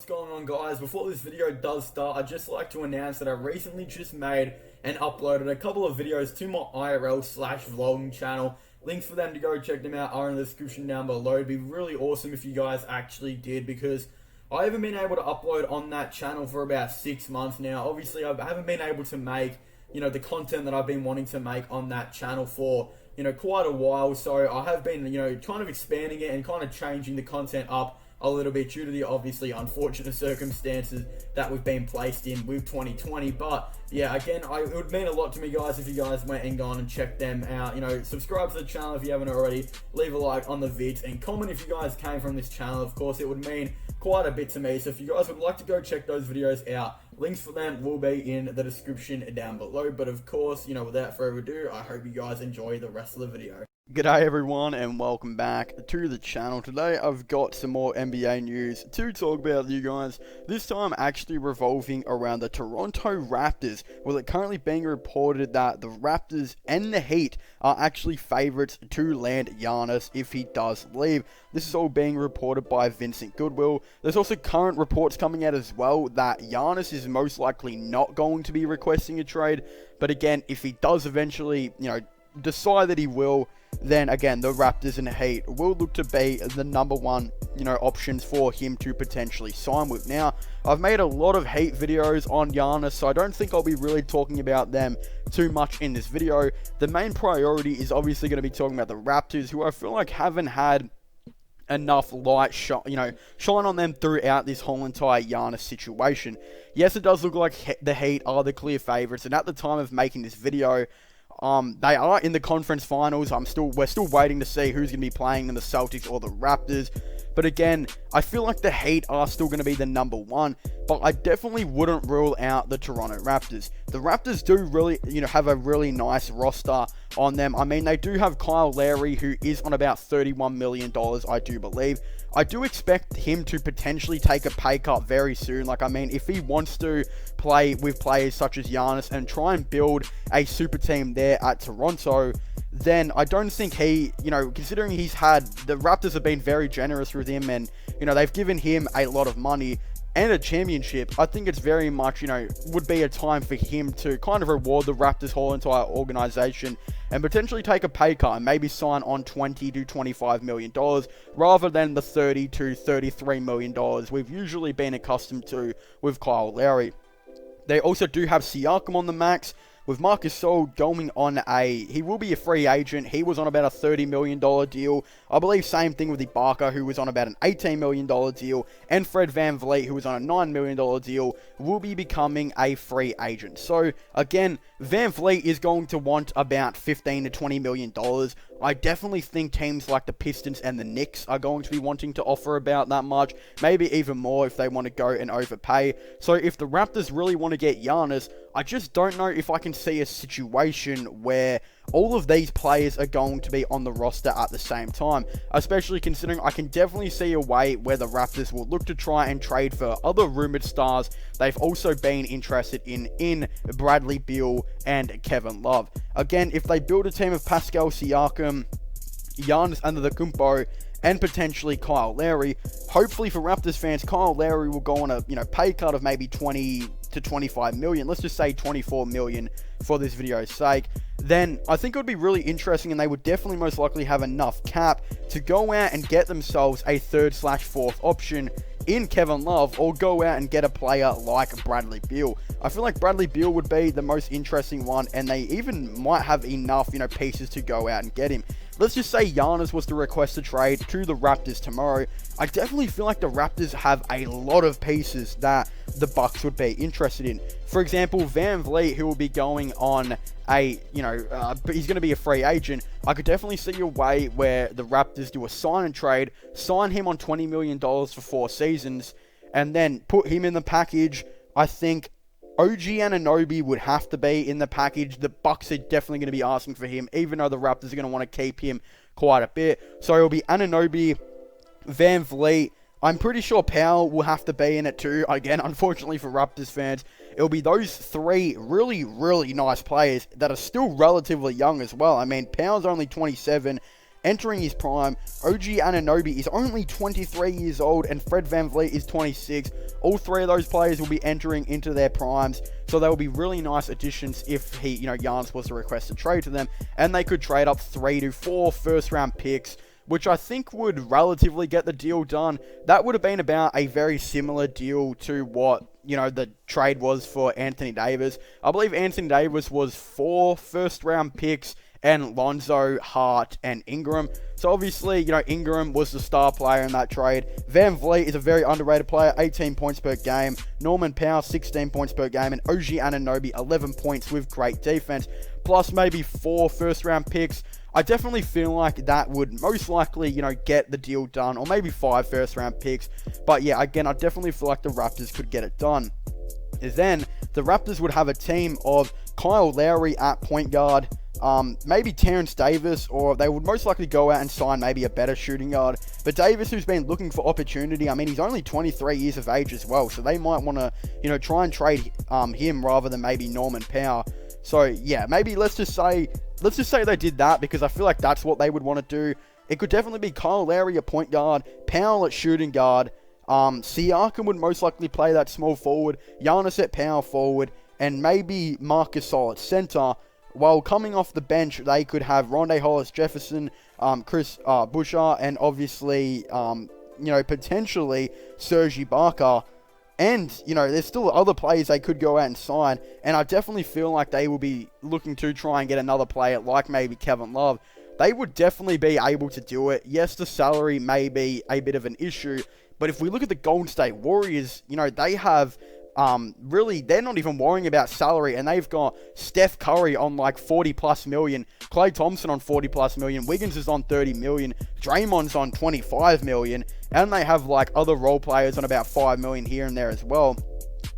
What's going on, guys? Before this video does start, I'd just like to announce that I recently just made and uploaded a couple of videos to my IRL/vlogging channel. Links for them to go check them out are in the description down below. It'd be really awesome if you guys actually did, because I haven't been able to upload on that channel for about 6 months now. Obviously, I haven't been able to make, the content that I've been wanting to make on that channel for, quite a while. So I have been, kind of expanding it and kind of changing the content up a little bit due to the obviously unfortunate circumstances that we've been placed in with 2020. But yeah, again, it would mean a lot to me, guys, if you guys went and gone and checked them out. Subscribe to the channel if you haven't already, leave a like on the vids, and comment if you guys came from this channel. Of course, it would mean quite a bit to me. So if you guys would like to go check those videos out, links for them will be in the description down below. But of course, without further ado, I hope you guys enjoy the rest of the video. G'day everyone and welcome back to the channel. Today I've got some more NBA news to talk about with you guys. This time actually revolving around the Toronto Raptors, with it currently being reported that the Raptors and the Heat are actually favourites to land Giannis if he does leave. This is all being reported by Vincent Goodwill. There's also current reports coming out as well that Giannis is most likely not going to be requesting a trade, but again, if he does eventually, decide that he will, then again, the Raptors and the Heat will look to be the number one, options for him to potentially sign with. Now, I've made a lot of Heat videos on Giannis, so I don't think I'll be really talking about them too much in this video. The main priority is obviously going to be talking about the Raptors, who I feel like haven't had enough light shine on them throughout this whole entire Giannis situation. Yes, it does look like the Heat are the clear favorites, and at the time of making this video, they are in the conference finals. We're still waiting to see who's going to be playing them, the Celtics or the Raptors. But again, I feel like the Heat are still going to be the number one, but I definitely wouldn't rule out the Toronto Raptors. The Raptors do really, have a really nice roster on them. I mean, they do have Kyle Lowry, who is on about $31 million, I do believe. I do expect him to potentially take a pay cut very soon. If he wants to play with players such as Giannis and try and build a super team there at Toronto, then I don't think he, considering the Raptors have been very generous with him, and, they've given him a lot of money and a championship, I think it's very much, would be a time for him to kind of reward the Raptors' whole entire organization and potentially take a pay cut and maybe sign on $20 to $25 million rather than the $30 to $33 million we've usually been accustomed to with Kyle Lowry. They also do have Siakam on the max, with Marcus Gasol going on he will be a free agent. He was on about a $30 million deal. I believe same thing with Ibaka, who was on about an $18 million deal. And Fred VanVleet, who was on a $9 million deal, will be becoming a free agent. So, again, VanVleet is going to want about $15 to $20 million. I definitely think teams like the Pistons and the Knicks are going to be wanting to offer about that much. Maybe even more if they want to go and overpay. So, if the Raptors really want to get Giannis, I just don't know if I can see a situation where all of these players are going to be on the roster at the same time, especially considering I can definitely see a way where the Raptors will look to try and trade for other rumored stars they've also been interested in Bradley Beal and Kevin Love. Again, if they build a team of Pascal Siakam, Giannis Antetokounmpo, and potentially Kyle Lowry, hopefully for Raptors fans, Kyle Lowry will go on a pay cut of maybe 20 to 25 million. Let's just say 24 million for this video's sake. Then I think it would be really interesting, and they would definitely most likely have enough cap to go out and get themselves a third/fourth option in Kevin Love, or go out and get a player like Bradley Beal. I feel like Bradley Beal would be the most interesting one, and they even might have enough, pieces to go out and get him. Let's just say Giannis was to request a trade to the Raptors tomorrow. I definitely feel like the Raptors have a lot of pieces that the Bucks would be interested in. For example, VanVleet, who will be going on he's going to be a free agent. I could definitely see a way where the Raptors do a sign and trade, sign him on $20 million for 4 seasons, and then put him in the package. I think OG Anunoby would have to be in the package. The Bucks are definitely going to be asking for him, even though the Raptors are going to want to keep him quite a bit. So it'll be Anunoby, VanVleet. I'm pretty sure Powell will have to be in it too. Again, unfortunately for Raptors fans, it'll be those 3 really, really nice players that are still relatively young as well. I mean, Powell's only 27, entering his prime. OG Anunoby is only 23 years old, and Fred VanVleet is 26. All three of those players will be entering into their primes, so they will be really nice additions if Giannis was to request a trade to them, and they could trade up 3 to 4 first-round picks, which I think would relatively get the deal done. That would have been about a very similar deal to what, the trade was for Anthony Davis. I believe Anthony Davis was 4 first-round picks and Lonzo, Hart, and Ingram. So obviously, Ingram was the star player in that trade. VanVleet is a very underrated player, 18 points per game. Norman Powell, 16 points per game. And OG Anunoby, 11 points with great defense. Plus maybe 4 first-round picks. I definitely feel like that would most likely, get the deal done. Or maybe 5 first-round picks. But yeah, again, I definitely feel like the Raptors could get it done. Then, the Raptors would have a team of Kyle Lowry at point guard, maybe Terrence Davis, or they would most likely go out and sign maybe a better shooting guard. But Davis, who's been looking for opportunity, I mean, he's only 23 years of age as well, so they might want to, try and trade him rather than maybe Norman Powell. So yeah, maybe let's just say they did that, because I feel like that's what they would want to do. It could definitely be Kyle Lowry at point guard, Powell at shooting guard. Siakam would most likely play that small forward, Giannis at power forward, and maybe Marc Gasol at center. While coming off the bench, they could have Rondae Hollis-Jefferson, Chris Boucher, and obviously, potentially Serge Ibaka. And, there's still other players they could go out and sign. And I definitely feel like they will be looking to try and get another player like maybe Kevin Love. They would definitely be able to do it. Yes, the salary may be a bit of an issue. But if we look at the Golden State Warriors, they have... really, they're not even worrying about salary, and they've got Steph Curry on like 40 plus million, Klay Thompson on 40 plus million, Wiggins is on 30 million, Draymond's on 25 million, and they have like other role players on about 5 million here and there as well.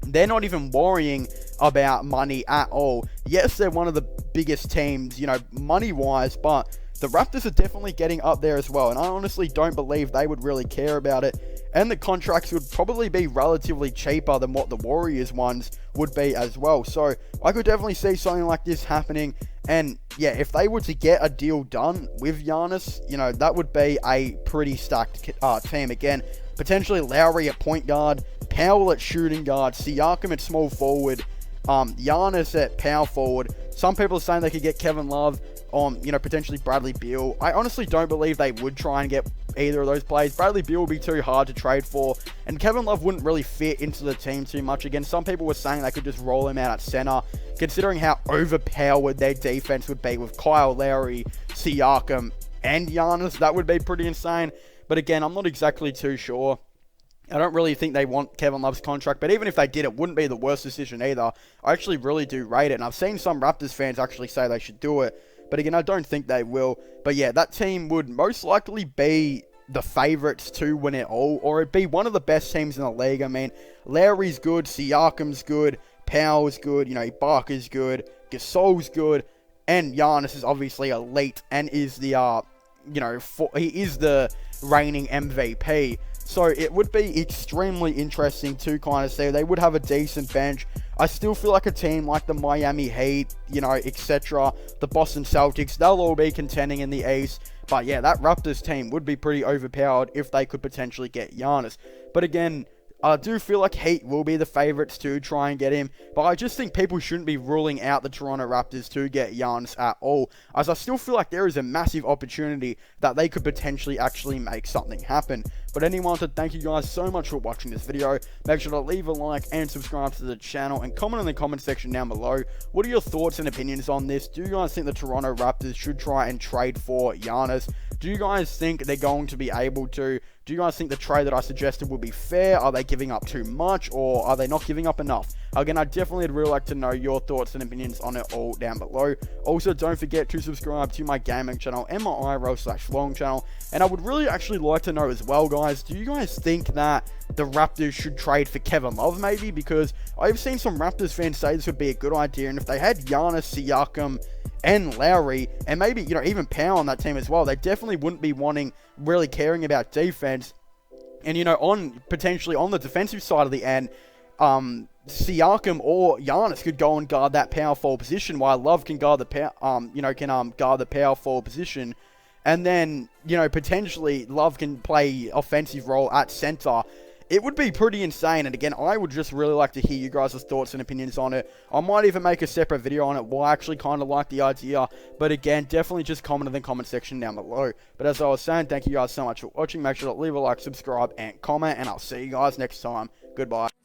They're not even worrying about money at all. Yes, they're one of the biggest teams, money-wise, but the Raptors are definitely getting up there as well, and I honestly don't believe they would really care about it. And the contracts would probably be relatively cheaper than what the Warriors ones would be as well. So I could definitely see something like this happening. And yeah, if they were to get a deal done with Giannis, that would be a pretty stacked team again. Potentially Lowry at point guard, Powell at shooting guard, Siakam at small forward, Giannis at power forward. Some people are saying they could get Kevin Love on, potentially Bradley Beal. I honestly don't believe they would try and get either of those players. Bradley Beal would be too hard to trade for, and Kevin Love wouldn't really fit into the team too much. Again, some people were saying they could just roll him out at center, considering how overpowered their defense would be with Kyle Lowry, Siakam, and Giannis. That would be pretty insane. But again, I'm not exactly too sure. I don't really think they want Kevin Love's contract, but even if they did, it wouldn't be the worst decision either. I actually really do rate it, and I've seen some Raptors fans actually say they should do it. But again, I don't think they will. But yeah, that team would most likely be the favourites to win it all, or it'd be one of the best teams in the league. I mean, Lowry's good, Siakam's good, Powell's good, Ibaka's good, Gasol's good, and Giannis is obviously elite and is the, he is the reigning MVP. So it would be extremely interesting to kind of see. They would have a decent bench. I still feel like a team like the Miami Heat, etc., the Boston Celtics, they'll all be contending in the East. But yeah, that Raptors team would be pretty overpowered if they could potentially get Giannis. But again, I do feel like Heat will be the favourites to try and get him, but I just think people shouldn't be ruling out the Toronto Raptors to get Giannis at all, as I still feel like there is a massive opportunity that they could potentially actually make something happen. But anyway, so thank you guys so much for watching this video. Make sure to leave a like and subscribe to the channel, and comment in the comment section down below. What are your thoughts and opinions on this? Do you guys think the Toronto Raptors should try and trade for Giannis? Do you guys think they're going to be able to? Do you guys think the trade that I suggested would be fair? Are they giving up too much, or are they not giving up enough? Again, I definitely would really like to know your thoughts and opinions on it all down below. Also, don't forget to subscribe to my gaming channel and my IRL/vlogging channel. And I would really actually like to know as well, guys, do you guys think that the Raptors should trade for Kevin Love maybe? Because I've seen some Raptors fans say this would be a good idea, and if they had Giannis, Siakam, and Lowry, and maybe, even Powell on that team as well, they definitely wouldn't be really caring about defense. And, potentially on the defensive side of the end, Siakam or Giannis could go and guard that power forward position, while Love can guard the guard the power forward position. and then, you know, potentially Love can play offensive role at center, it would be pretty insane. And again, I would just really like to hear you guys' thoughts and opinions on it. I might even make a separate video on it. Well, I actually kind of like the idea. But again, definitely just comment in the comment section down below. But as I was saying, thank you guys so much for watching. Make sure to leave a like, subscribe, and comment. And I'll see you guys next time. Goodbye.